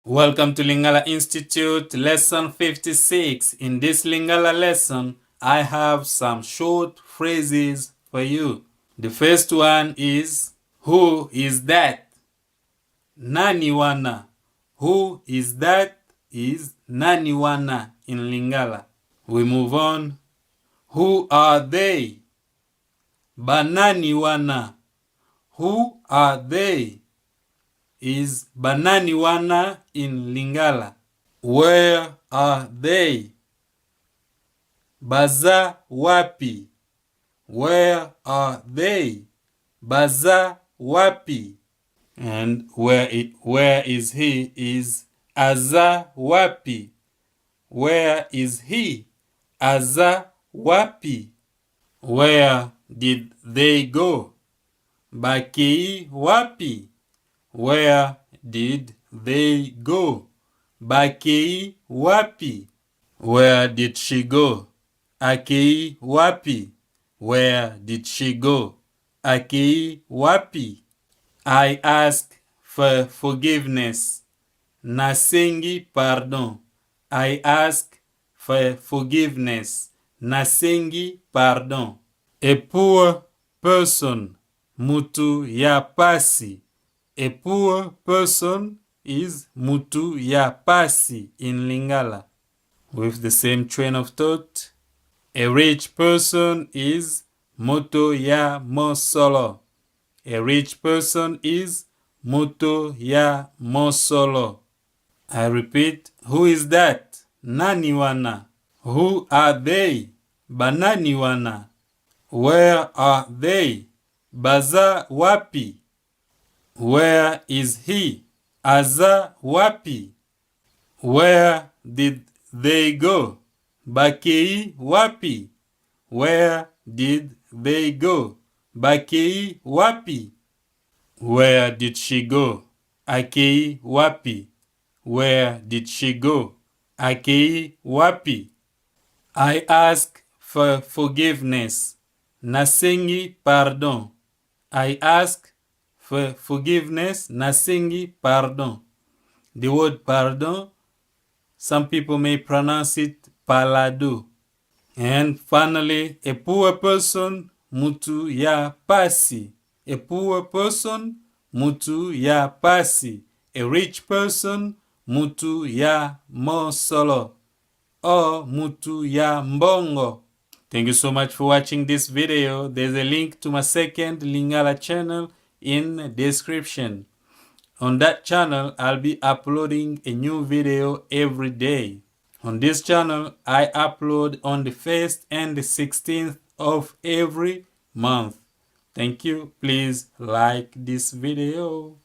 Welcome to Lingala Institute, lesson 56. In this Lingala lesson, I have some short phrases for you. The first one is, who is that? Nani wana. Who is that is Nani wana in Lingala. We move on. Who are they? Banani wana. Who are they is Banani wana in Lingala. Where are they? Baza, wapi. Where are they? Baza, wapi. And where is he is aza, wapi. Where is he? Aza, wapi. Where did they go? Akei, wapi. Where did they go? Akei, wapi. Where did she go? Akei, wapi. Where did she go? Akei, wapi. I ask for forgiveness. Nasengi pardon. I ask for forgiveness. Nasengi pardon. A poor person. Mutu ya pasi. A poor person is Mutu ya pasi in Lingala. With the same train of thought, a rich person is Moto ya mosolo. A rich person is Moto ya mosolo. I repeat, who is that? Nani wana. Who are they? Banani wana. Where are they? Baza, wapi. Where is he? Aza, wapi. Where did they go? Akei, wapi. Where did they go? Akei, wapi. Where did she go? Akei, wapi. Where did she go? Akei, wapi. I ask for forgiveness. Nasengi pardon. I ask for forgiveness. Nasengi pardon. The word pardon, some people may pronounce it palado. And finally, a poor person, Mutu ya pasi. A poor person, Mutu ya pasi. A rich person, Mutu ya mosolo. Or Mutu ya mbongo. Thank you so much for watching this video. There's a link to my second Lingala channel in the description. On that channel, I'll be uploading a new video every day. On this channel, I upload on the 1st and the 16th of every month. Thank you. Please like this video.